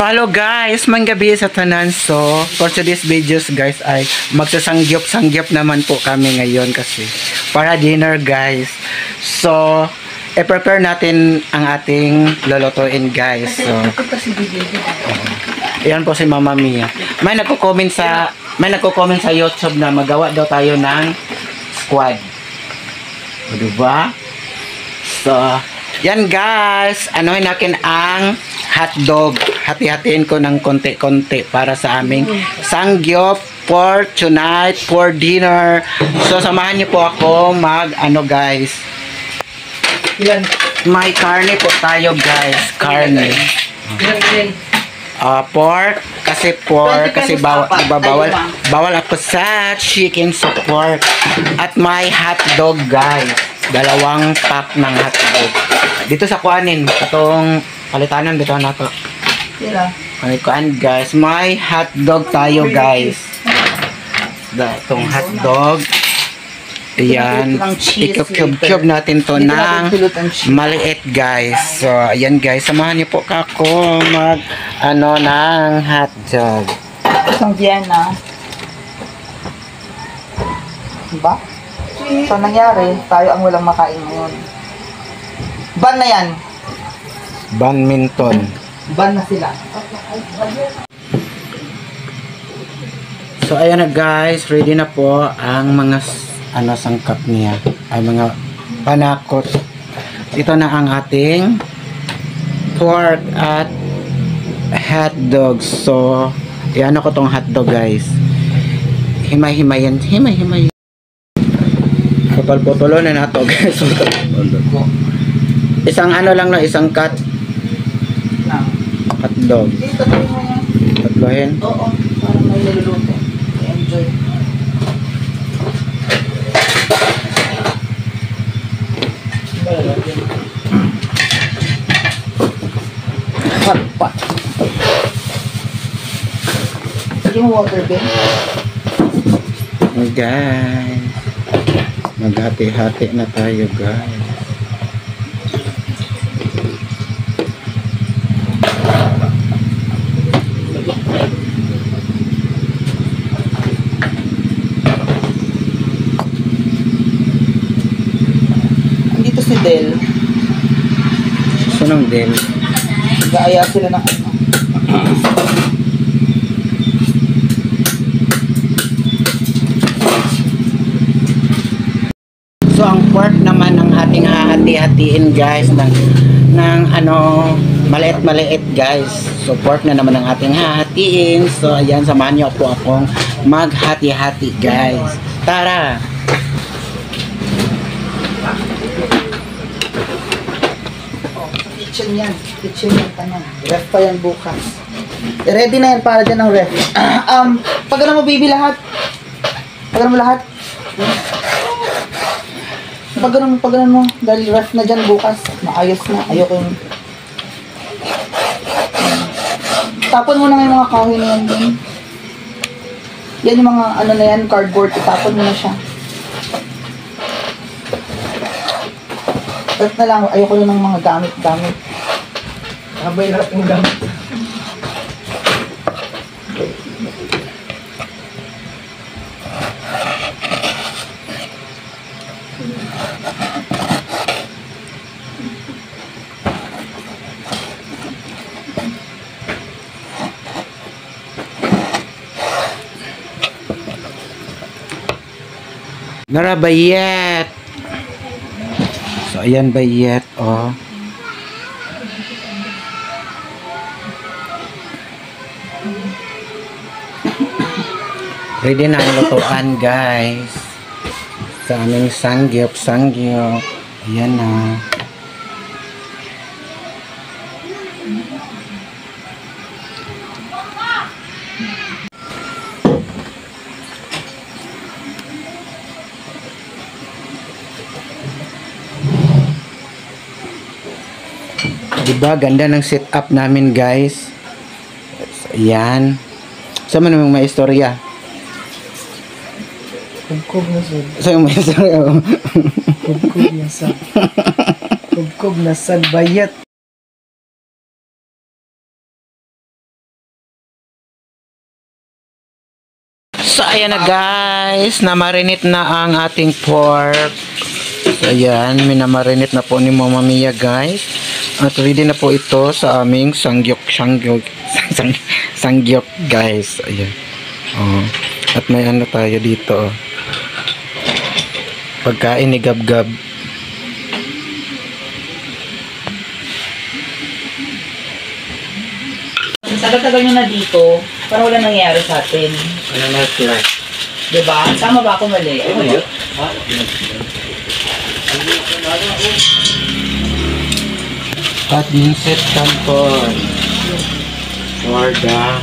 Hello guys, manggabi sa tanan. So, for today's videos guys ay magsasangyop naman po kami ngayon kasi para dinner guys. So, i-prepare natin ang ating lulutuin guys. So, ayan po si Mama Mia. May nagko-comment sa YouTube na magawa daw tayo ng squad. O, diba? So, yan guys, anuhin natin ang hotdog. Hati-hatiin ko ng konti-konti para sa aming sangyup for tonight, for dinner. So, samahan niyo po ako guys. May karne po tayo guys. Karne. Pork. Kasi bawal ako sa chicken sa pork. At may hotdog guys. 2 pack ng hotdog. Dito sa kuanin, itong palitanan dito na to. Ay kuan guys, may hotdog tayo guys. Itong hotdog. Ayan, i-cube natin to ng maliit guys. So, ayan guys, samahan niyo po ako ng hotdog. Isang Vienna. Diba? So, nangyari, tayo ang walang makain ngayon. Ban na yan. Badminton. Ban na sila. So, ayan na guys, ready na po ang mga sangkap niya. Ay mga panakot. Ito na ang ating pork at hotdog. So, iyan ko tong hotdog guys. Himay-himayan. Himay-himay. Putol-putulo na nato guys. Isang isang cut hotdog. Tatlohin. Oo, parang may niluluto. Enjoy. Pat. Lagi mo water bin? Guys, maghati-hati na tayo guys. Andito si Del. Sunong Del. Nag-aaya sila ng ano. So, ang pork naman ang ating hahati-hatiin guys ng maliit-maliit guys. So, pork na naman ang ating hahatiin. So, ayan, samahan niyo po akong maghati-hati guys. Tara! Kitchen yan tanan. Ref pa yan bukas. Ready na yan para dyan ang ref. Pag mo baby lahat. Pag mo lahat. Pag mo. Dahil ref na dyan bukas. Maayos na. Ayoko yung... Tapon mo na nga yung mga kahoy na yan din. Yan yung mga na yan, cardboard. Itapon mo na siya. Ref na lang. Ayoko yung mga gamit. Abay lahat yung gamit. Nara bayet. So ayan bayet oh. Ready na ang lutuan guys. Sa aming sangyup. Ayan na. Diba, ganda ng setup namin guys. Ayan. Sama namang may istorya. Kubkob na sad. Sa'yo may istorya. Kubkob na sad bayat. So, ayan na guys, namarinate na ang ating pork. So, ayan, minamarinate na po ni Mama Mia guys. At ready na po ito sa aming sangyok guys. Ayan. Oh. At may ano tayo dito. Oh. Pagkain ni Gab-Gab. Tagal-tagal nyo na dito, parang wala nangyayari sa atin. Ano na flash? Diba? Tama ba ako mali? At Vincent Canton. Warda.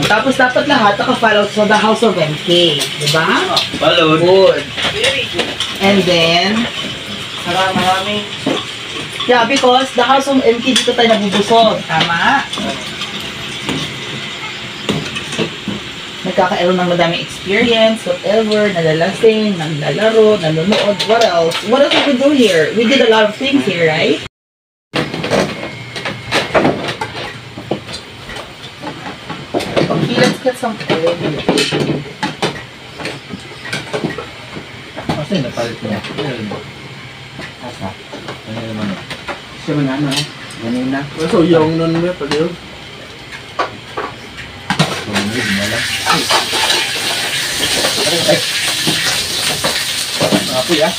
Tapos dapat lahat naka-follow sa The House of MK. Diba? Follow. Good. And then, marami. Yeah, because The House of MK dito tayo nabubusog. Tama? Nagkakaroon ng madaming experience, whatever, nalalasing, naglalaro, nanonood, what else? What else did we do here? We did a lot of things here, right? Okay, let's get some oil. Kasi napalit niya. Asa? Ano naman? Siya man ano eh. Ganun na. So, yung nun mo pa din. Apoy ah.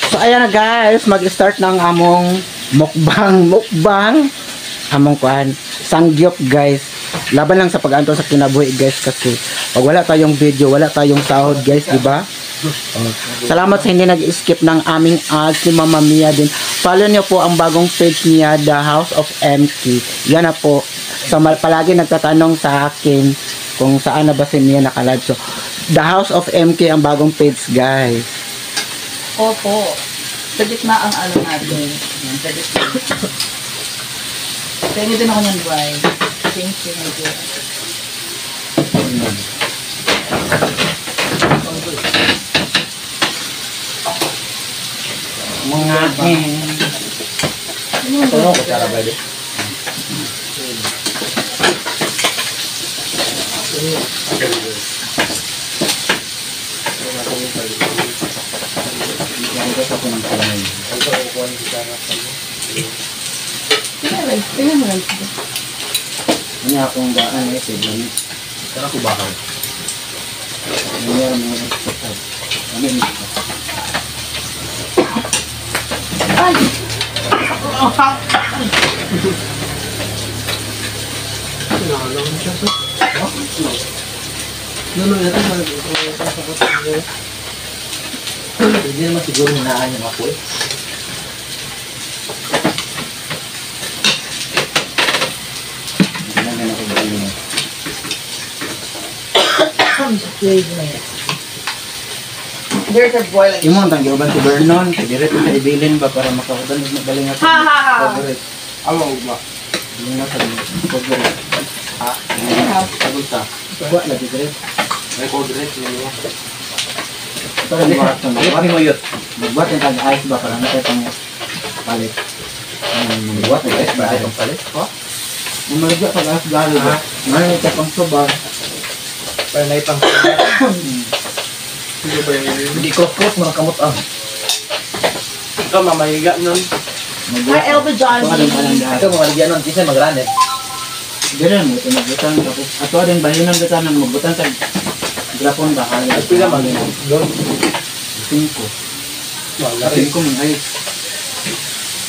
So ayan na guys, mag-start ng among mukbang among kuan sangyup guys. Laban lang sa pag-anto sa kinabuhi guys kasi pag wala tayong video, wala tayong sahod guys, di ba? Salamat sa hindi nag-skip ng aming ads si Mama Mia din. Follow niyo po ang bagong page niya, The House of MK. Yan na po. So palagi nagtatanong sa akin kung saan na ba si Mia nakalive. So The House of MK ang bagong page guys. Opo. Sa gitna ang ano natin. Yan, sa gitna. Tingin din ako niyan, Brian. Thank you, my dear. Mga Ano ko cara ba din? Tingnan mo lang. Ini akong daan eh, siglan. Cara ko bakal. Ini ang mga exercise. Ano yung Ay! Hindi naman siguro hinaan yung apoy. There's a boiling. Yung mga tanggiuban si Vernon, diretso sa ibilin ba para makaudan at magaling ako. Ha ha ha! Favorite. Amo ba? Yung nasa favorite. Ha? Sagot ka. Buat lagi direct. May coordinate niyo. Para di ba ito Ano mo yun? magbuat yung tag-ice ba para natin pang palit. Magbuat yung ice ba? Itong palit? Ha? Yung malagya pag-ice galo ba? Ngayon ito pang soba. Para na itang Hindi ba yung hindi cross-cross mo ng kamot ah. Ikaw mamahiga nun. Hi, Elba Johnny. Ikaw mamahiga nun. Kasi mag-run eh. Diyan mo ito magbutan. Ato din bahinan kita ng magbutan sa grapon ba? Ay, pila man yun. Doon. 5. 5 min ay.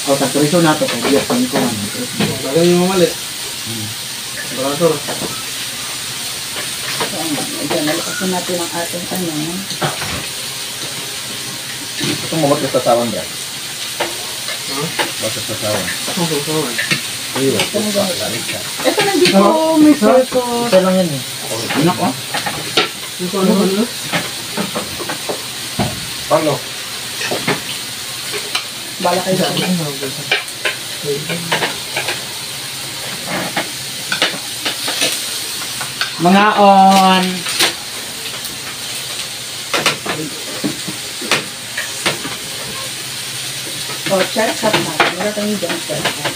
O tagtriso na to kay 5 man. Bagay yung mamalit. Barator. Ayan, nalakasin natin ang ating ano. Ito mo ba't sa sawan ba? Ba't sa sawan? Ayun. Ito nandito, Mr. Ko. Ito lang yan eh. Anak ko. Ano? Paano? Bala kayo sa Mga on. O, cherry cut natin. Meron tayong dyan cherry cut.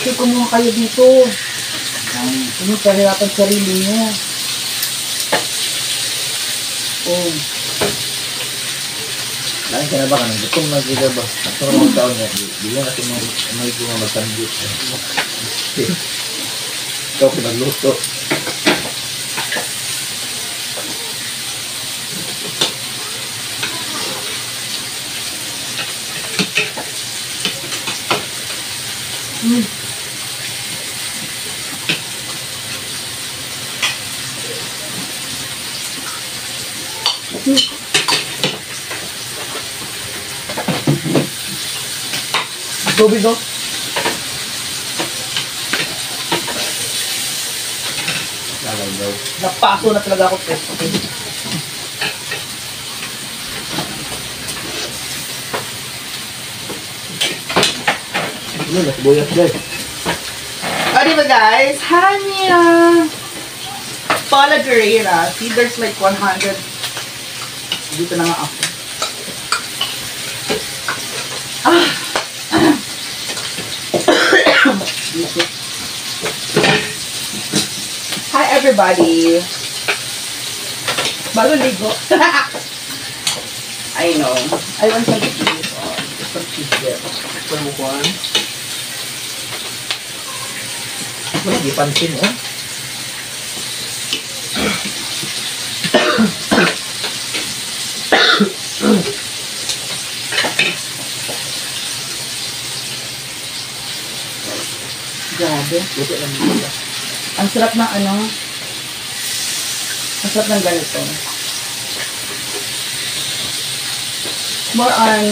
Kasi kumuha kayo dito. Hindi pahirapan sarili niyo. Oh. Lain ka na ba ka nang gutom na sila ba? At sa mga taon niya, di yan natin may mga magtandit. Ikaw pinagluto. Tubig oh. Lalaw daw. Napaso na talaga ako. Okay. Ano, nasibuyas guys. O, diba guys? Hania! Paula Guerrera. See, there's like 100. Dito na nga ako. Hi everybody! Bago ligo. I know. I want some cheese. Oh, some cheese there. Pamukuhan. Mas di pansin oh. Grabe. Luto lang dito. Ang sarap ng ano. Ang sarap ng ganito. More on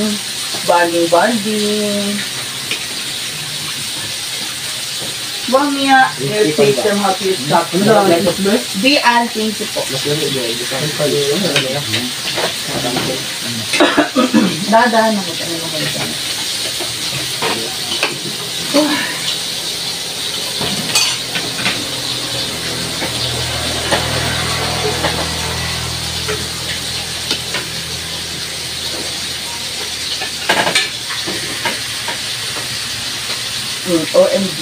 bonding. Mia, your take them how to use that. Be and thank you po. Mas lalo yun. Hindi ka yung Dadaan ako sa mga ganito. OMG.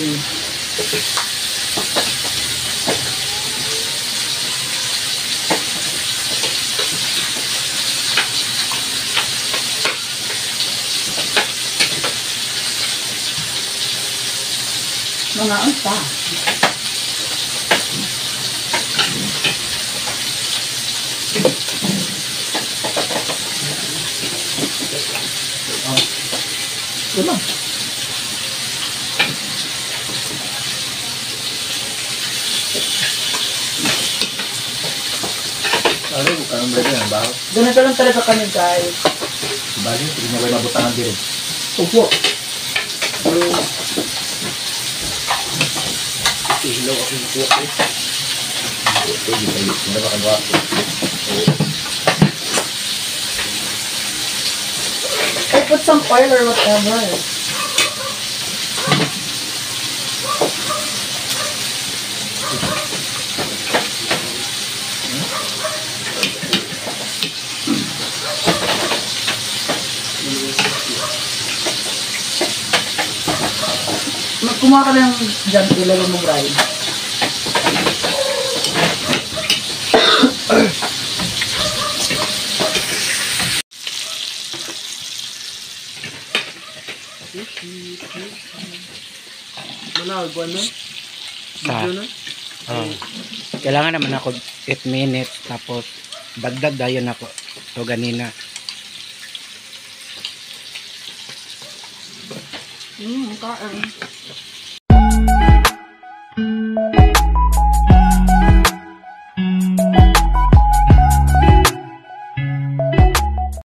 Mga unta. Ito lang. Ano, anong bread yan? Baho? Ganito lang talaga kami guys. Bali, hindi na kayo mabutangan din. Opo. Ilaw ako yung kuha ko. Ito, hindi kayo. Hindi na makagawa ko. I put some oil or whatever. Kumuha ka lang dyan, ilagay mo brine. Manawag na? Kailangan naman ako 8 minutes tapos dagdag dayon ako to ganina. Kain.